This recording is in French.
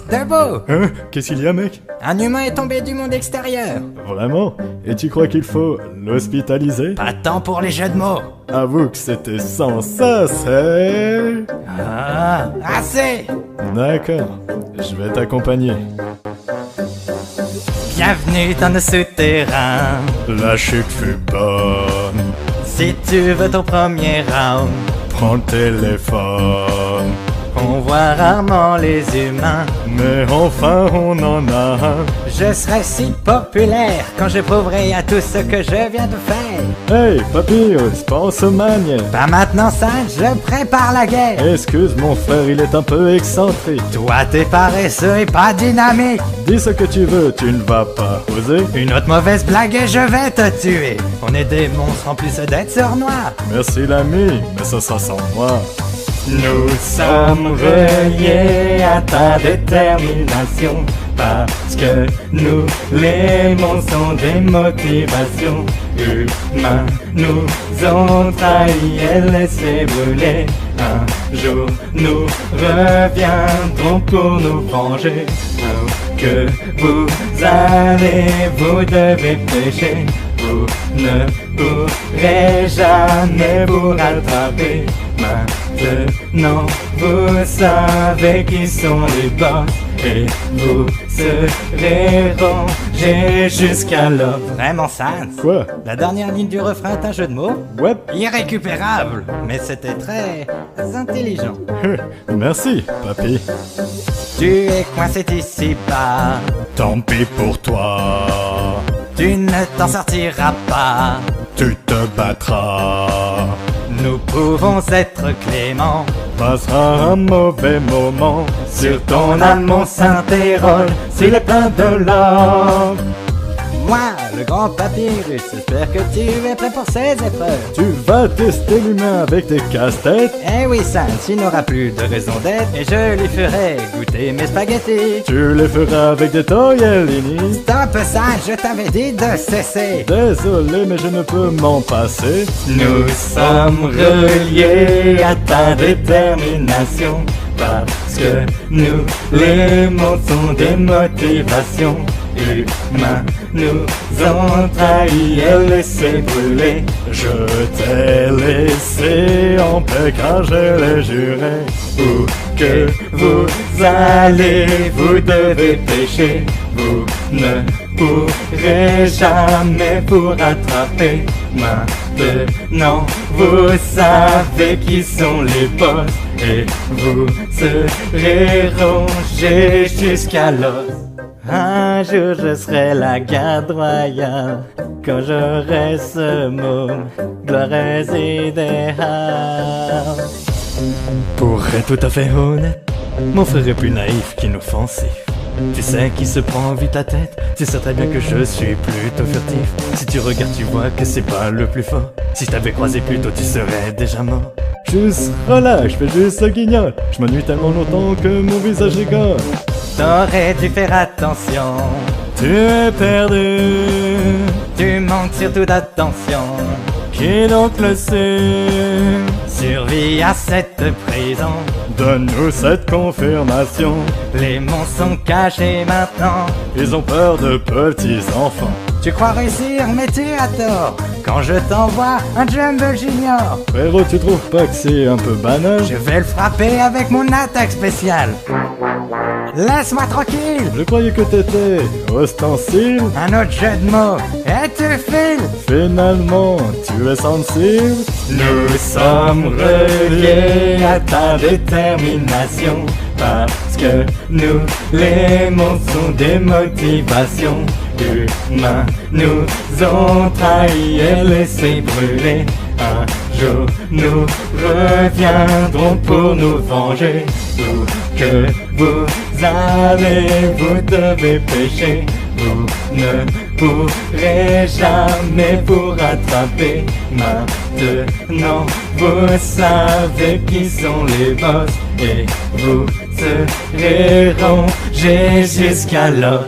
debout! Hein? Qu'est-ce qu'il y a, mec? Un humain est tombé du monde extérieur. Vraiment? Et tu crois qu'il faut l'hospitaliser? Pas de temps pour les jeux de mots. Avoue que c'était sans cesse, hein? Ah, assez! D'accord, je vais t'accompagner. Bienvenue dans le souterrain. La chute fut bonne. Si tu veux ton premier round, Prends le téléphone. on voit rarement les humains. Mais enfin on en a un. Je serai si populaire quand je prouverai à tous ce que je viens de faire. Hey, Papyrus, pense aux manières. Pas maintenant, Sage, je prépare la guerre. Excuse mon frère, il est un peu excentrique. Toi, t'es paresseux et pas dynamique. Dis ce que tu veux, tu ne vas pas oser. Une autre mauvaise blague et je vais te tuer. On est des monstres en plus d'être surnois. Merci l'ami, mais ça sera sans moi. Nous sommes reliés à ta détermination, parce que nous, les monstres, sont des motivations. Humains nous ont trahis et laissés brûler. Un jour nous reviendrons pour nous venger. Où que vous allez, vous devez pécher. Vous ne pourrez jamais vous rattraper. Maintenant vous savez qui sont les boss, et vous serez rangés jusqu'alors. Vraiment Sans? Quoi? La dernière ligne du refrain est un jeu de mots Ouais. irrécupérable, mais c'était très intelligent. Merci, papy. Tu es coincé ici-bas, Tant pis pour toi. tu ne t'en sortiras pas. Tu te battras. Nous pouvons être cléments. Passera un mauvais moment. Sur ton âme on s'interroge, s'il est plein de l'or. Moi, le grand papyrus, j'espère que tu es prêt pour ces épreuves. Tu vas tester l'humain avec tes casse-têtes. Eh oui, Sans, il n'aura plus de raison d'être, et je lui ferai goûter mes spaghettis. Tu les feras avec des tortellini. Stop, Sans, je t'avais dit de cesser. Désolé, mais je ne peux m'en passer. Nous sommes reliés à ta détermination, parce que nous, les mots sont des motivations. Humains nous ont trahis et laissés brûler. Je t'ai laissé en paix car je l'ai juré. Où que vous allez, vous devez pécher. Vous ne pourrez jamais vous rattraper. Maintenant vous savez qui sont les boss, et vous serez rangés jusqu'à l'os. Un jour je serai la garde royale, quand j'aurai ce mot glorieux idéal. Pour être tout à fait honnête, mon frère est plus naïf qu'inoffensif. Tu sais qui se prend vite la tête, tu sais très bien que je suis plutôt furtif. Si tu regardes tu vois que c'est pas le plus fort, si je t'avais croisé plus tôt tu serais déjà mort. Juste relâche, fais juste le guignol. Je m'ennuie tellement longtemps que mon visage rigole. T'aurais dû faire attention, Tu es perdu. tu manques surtout d'attention. Qui donc le sait? Survie à cette prison, Donne-nous cette confirmation. les monstres sont cachés maintenant. Ils ont peur de petits enfants. Tu crois réussir mais tu as tort, quand je t'envoie un Jumble Junior. Frérot, tu trouves pas que c'est un peu banal? Je vais le frapper avec mon attaque spéciale. Laisse-moi tranquille. Je croyais que t'étais ostensile. Un autre jeu de mots, et tu files. Finalement, tu es sensible. Nous sommes reliés à ta détermination, parce que nous, les monstres, sont des motivations. Humains nous ont trahis et laissés brûler. Un jour nous reviendrons pour nous venger. Où que vous allez, vous devez pécher. Vous ne pourrez jamais vous rattraper. Maintenant vous savez qui sont les boss, et vous serez rangés jusqu'à l'os.